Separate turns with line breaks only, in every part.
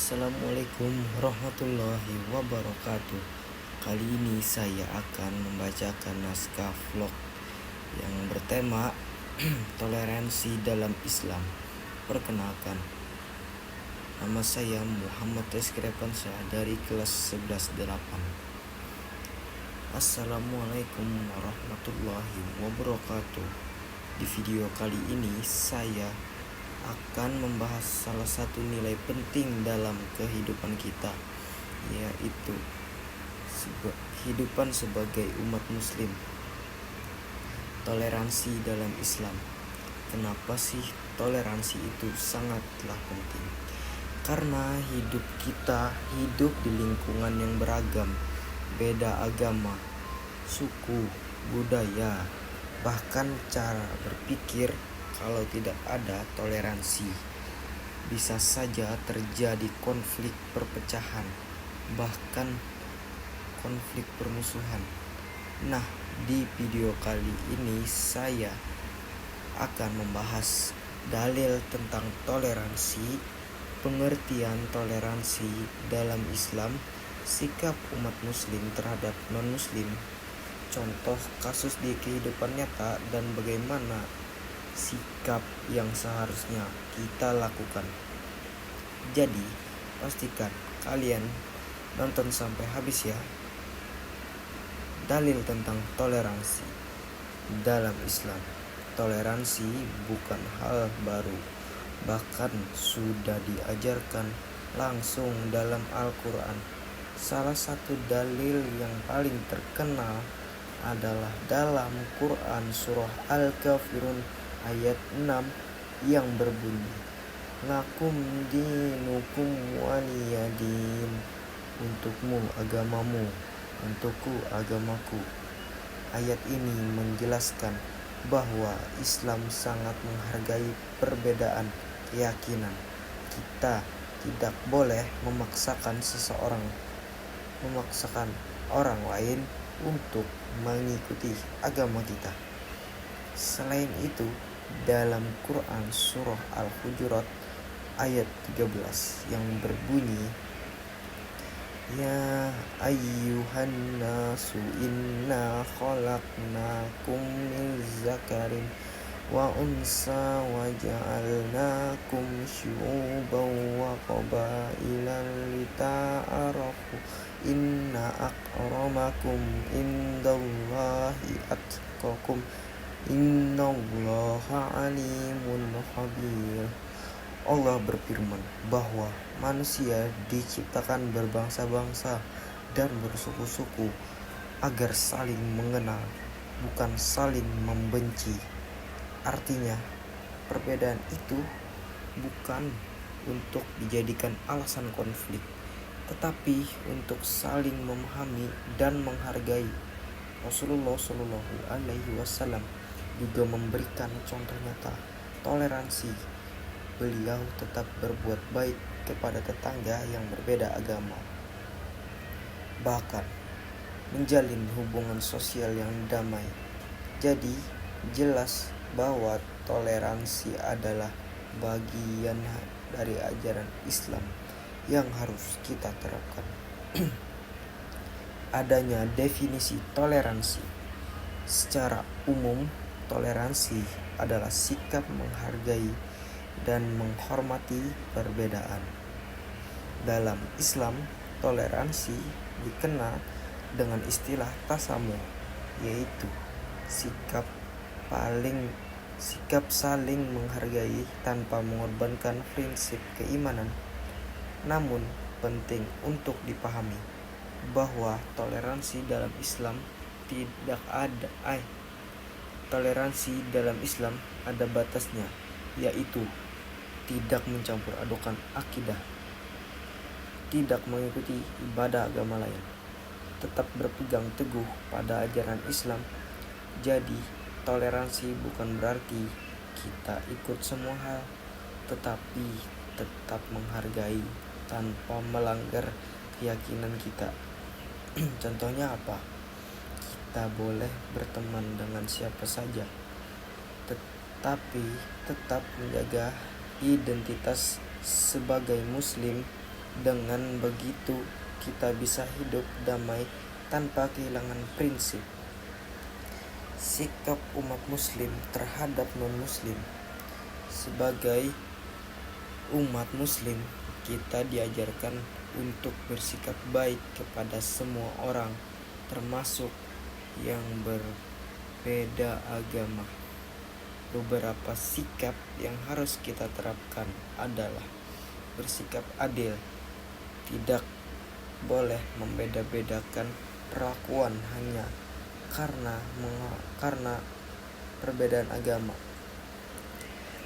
Assalamualaikum warahmatullahi wabarakatuh. Kali ini saya akan membacakan naskah vlog yang bertema toleransi dalam Islam. Perkenalkan, nama saya Muhammad Eskrepansa dari kelas 11-8. Assalamualaikum warahmatullahi wabarakatuh. Di video kali ini saya akan membahas salah satu nilai penting dalam kehidupan kita, yaitu kehidupan sebagai umat muslim. Toleransi dalam Islam. Kenapa sih toleransi itu sangatlah penting? Karena kita hidup di lingkungan yang beragam, beda agama, suku, budaya, bahkan cara berpikir. Kalau tidak ada toleransi, bisa saja terjadi konflik perpecahan, bahkan konflik permusuhan. Nah, di video kali ini saya akan membahas dalil tentang toleransi, pengertian toleransi dalam Islam, sikap umat muslim terhadap non-muslim, contoh kasus di kehidupan nyata, dan bagaimana sikap yang seharusnya kita lakukan. Jadi, pastikan kalian nonton sampai habis ya. Dalil tentang toleransi dalam Islam. Toleransi bukan hal baru, bahkan sudah diajarkan langsung dalam Al-Quran. Salah satu dalil yang paling terkenal adalah dalam Quran surah Al-Kafirun ayat 6 yang berbunyi, "Lakum dinukum waliyadin." Untukmu agamamu, untukku agamaku. Ayat ini menjelaskan bahwa Islam sangat menghargai perbedaan keyakinan. Kita tidak boleh memaksakan orang lain untuk mengikuti agama kita. Selain itu, dalam Quran surah Al-Hujurat ayat 13 yang berbunyi, "Ya ayyuhan nasu inna khalaqnakum min zakarin wa unsa wa ja'alnakum syu'uban wa qabaila lita'arafu inna akramakum indallahi atqakum innallaha alimun khabir." Allah berfirman bahwa manusia diciptakan berbangsa-bangsa dan bersuku-suku agar saling mengenal, bukan saling membenci. Artinya, perbedaan itu bukan untuk dijadikan alasan konflik, tetapi untuk saling memahami dan menghargai. Rasulullah Shallallahu Alaihi Wasallam juga memberikan contoh nyata toleransi. Beliau tetap berbuat baik kepada tetangga yang berbeda agama, bahkan menjalin hubungan sosial yang damai. Jadi jelas bahwa toleransi adalah bagian dari ajaran Islam yang harus kita terapkan. Adanya definisi toleransi. Secara umum, toleransi adalah sikap menghargai dan menghormati perbedaan. Dalam Islam, toleransi dikenal dengan istilah tasamuh, yaitu sikap saling menghargai tanpa mengorbankan prinsip keimanan. Namun, penting untuk dipahami bahwa toleransi dalam Islam ada batasnya, yaitu tidak mencampur adukan akidah, tidak mengikuti ibadah agama lain, tetap berpegang teguh pada ajaran Islam. Jadi, toleransi bukan berarti kita ikut semua hal, tetapi tetap menghargai tanpa melanggar keyakinan kita. Contohnya apa? Kita boleh berteman dengan siapa saja, tetapi tetap menjaga identitas sebagai muslim Dengan begitu, kita bisa hidup damai tanpa kehilangan prinsip. Sikap umat muslim terhadap non-muslim. Sebagai umat muslim, kita diajarkan untuk bersikap baik kepada semua orang, termasuk yang berbeda agama. Beberapa sikap yang harus kita terapkan adalah bersikap adil. Tidak boleh membeda-bedakan perlakuan hanya karena perbedaan agama.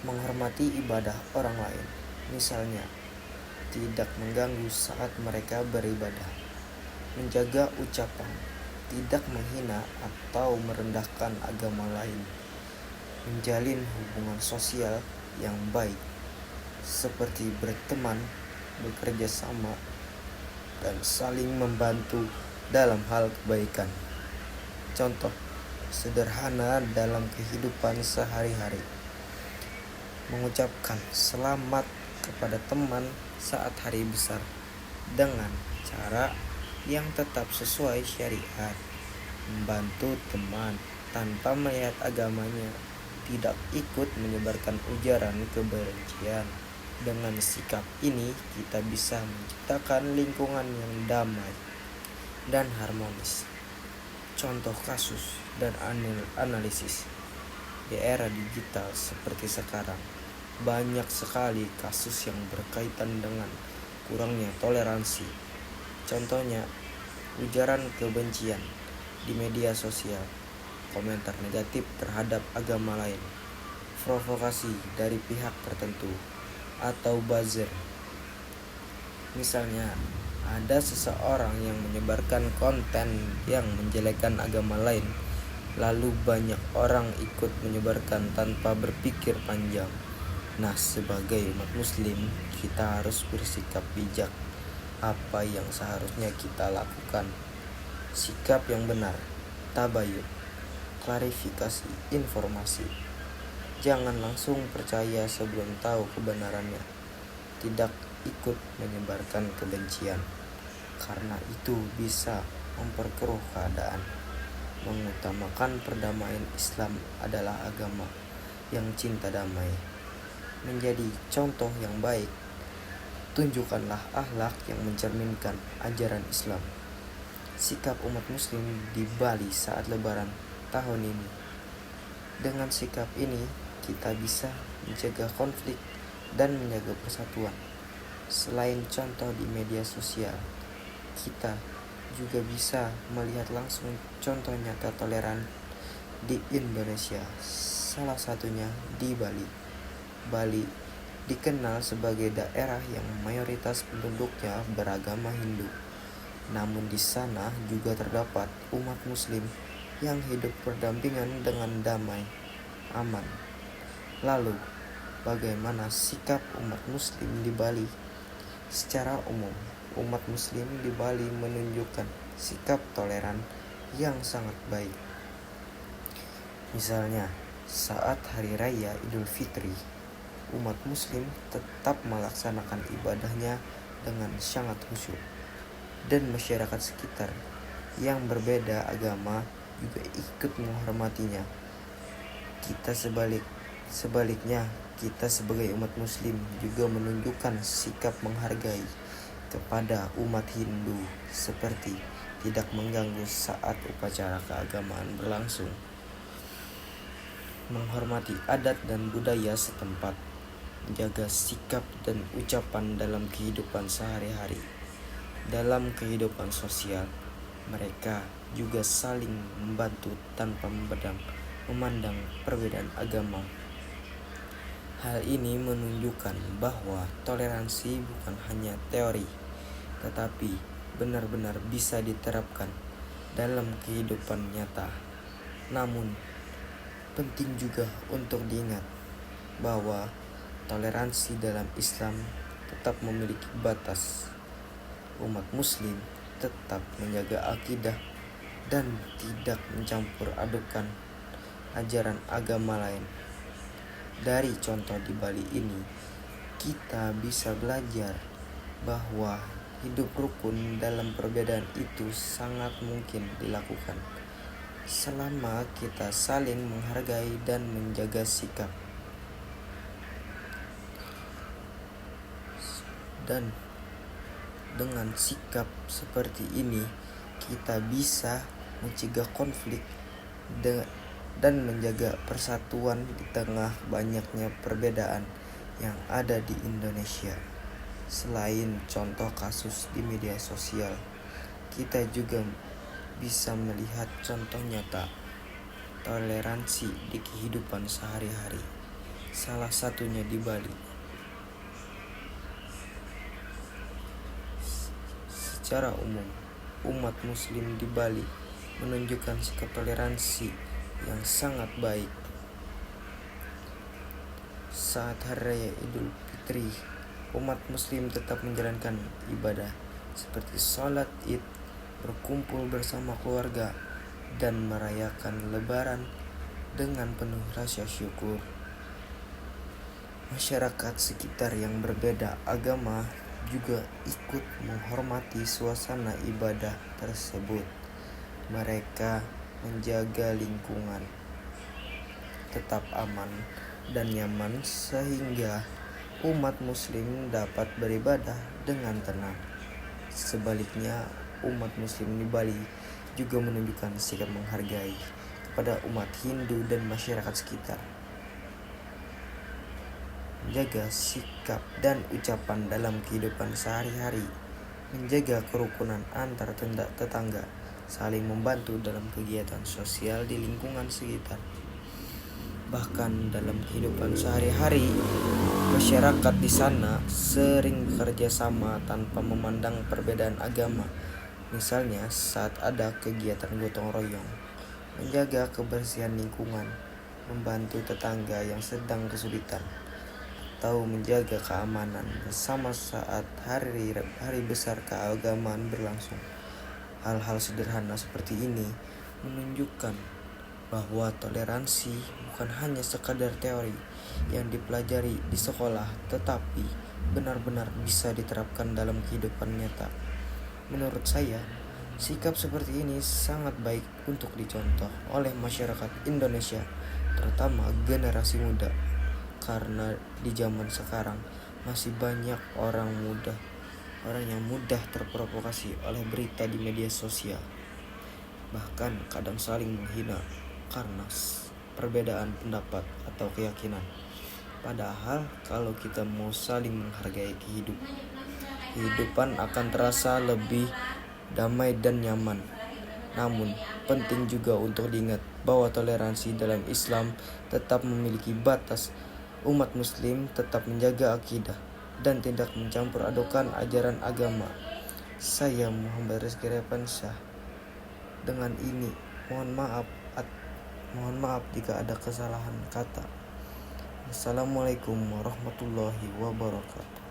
Menghormati ibadah orang lain, misalnya tidak mengganggu saat mereka beribadah. Menjaga ucapan, tidak menghina atau merendahkan agama lain. Menjalin hubungan sosial yang baik, seperti berteman, bekerja sama, dan saling membantu dalam hal kebaikan. Contoh sederhana dalam kehidupan sehari-hari: mengucapkan selamat kepada teman saat hari besar dengan cara yang tetap sesuai syariat, membantu teman tanpa melihat agamanya, tidak ikut menyebarkan ujaran kebencian. Dengan sikap ini, kita bisa menciptakan lingkungan yang damai dan harmonis. Contoh kasus dan analisis. Di era digital seperti sekarang, banyak sekali kasus yang berkaitan dengan kurangnya toleransi. Contohnya, ujaran kebencian di media sosial, komentar negatif terhadap agama lain, provokasi dari pihak tertentu, atau buzzer. Misalnya, ada seseorang yang menyebarkan konten yang menjelekkan agama lain, lalu banyak orang ikut menyebarkan tanpa berpikir panjang. Nah, sebagai umat muslim, kita harus bersikap bijak. Apa yang seharusnya kita lakukan? Sikap yang benar, tabayun, klarifikasi informasi. Jangan langsung percaya sebelum tahu kebenarannya. Tidak ikut menyebarkan kebencian, karena itu bisa memperkeruh keadaan. Mengutamakan perdamaian. Islam adalah agama yang cinta damai. Menjadi contoh yang baik, tunjukkanlah akhlak yang mencerminkan ajaran Islam. Sikap umat muslim di Bali saat lebaran tahun ini. Dengan sikap ini, kita bisa mencegah konflik dan menjaga persatuan. Selain contoh di media sosial, kita juga bisa melihat langsung contoh nyata toleran di Indonesia, salah satunya di Bali. Bali dikenal sebagai daerah yang mayoritas penduduknya beragama Hindu. Namun di sana juga terdapat umat muslim yang hidup berdampingan dengan damai, aman. Lalu, bagaimana sikap umat muslim di Bali? Secara umum, umat muslim di Bali menunjukkan sikap toleran yang sangat baik. Misalnya, saat Hari Raya Idul Fitri, umat muslim tetap melaksanakan ibadahnya dengan sangat khusyuk, dan masyarakat sekitar yang berbeda agama juga ikut menghormatinya. Sebaliknya, kita sebagai umat muslim juga menunjukkan sikap menghargai kepada umat Hindu, seperti tidak mengganggu saat upacara keagamaan berlangsung, menghormati adat dan budaya setempat, menjaga sikap dan ucapan dalam kehidupan sehari-hari. Dalam kehidupan sosial, mereka juga saling membantu tanpa memandang perbedaan agama. Hal ini menunjukkan bahwa toleransi bukan hanya teori, tetapi benar-benar bisa diterapkan dalam kehidupan nyata. Namun, penting juga untuk diingat bahwa toleransi dalam Islam tetap memiliki batas. Umat muslim tetap menjaga akidah dan tidak mencampur adukan ajaran agama lain. Dari contoh di Bali ini, kita bisa belajar bahwa hidup rukun dalam perbedaan itu sangat mungkin dilakukan selama kita saling menghargai dan menjaga sikap. Dan dengan sikap seperti ini, kita bisa mencegah konflik dan menjaga persatuan di tengah banyaknya perbedaan yang ada di Indonesia. Selain contoh kasus di media sosial, kita juga bisa melihat contoh nyata toleransi di kehidupan sehari-hari. Salah satunya di Bali. Secara umum, umat muslim di Bali menunjukkan sikap toleransi yang sangat baik. Saat Hari Raya Idul Fitri, umat muslim tetap menjalankan ibadah seperti sholat id, berkumpul bersama keluarga, dan merayakan lebaran dengan penuh rasa syukur. Masyarakat sekitar yang berbeda agama juga ikut menghormati suasana ibadah tersebut. Mereka menjaga lingkungan tetap aman dan nyaman sehingga umat muslim dapat beribadah dengan tenang. Sebaliknya, umat muslim di Bali juga menunjukkan sikap menghargai kepada umat Hindu dan masyarakat sekitar. Menjaga sikap dan ucapan dalam kehidupan sehari-hari, menjaga kerukunan antar tetangga, saling membantu dalam kegiatan sosial di lingkungan sekitar. Bahkan dalam kehidupan sehari-hari, masyarakat di sana sering bekerja sama tanpa memandang perbedaan agama. Misalnya saat ada kegiatan gotong royong, menjaga kebersihan lingkungan, membantu tetangga yang sedang kesulitan, atau menjaga keamanan bersama saat hari besar keagamaan berlangsung. Hal-hal sederhana seperti ini menunjukkan bahwa toleransi bukan hanya sekadar teori yang dipelajari di sekolah, tetapi benar-benar bisa diterapkan dalam kehidupan nyata. Menurut saya, sikap seperti ini sangat baik untuk dicontoh oleh masyarakat Indonesia, terutama generasi muda. Karena di zaman sekarang masih banyak orang yang mudah terprovokasi oleh berita di media sosial. Bahkan kadang saling menghina karena perbedaan pendapat atau keyakinan. Padahal kalau kita mau saling menghargai kehidupan akan terasa lebih damai dan nyaman. Namun, penting juga untuk diingat bahwa toleransi dalam Islam tetap memiliki batas. Umat muslim tetap menjaga akidah dan tidak mencampur adukan ajaran agama. Saya Muhammad Rizky Repansyah. Dengan ini, mohon maaf jika ada kesalahan kata. Assalamualaikum warahmatullahi wabarakatuh.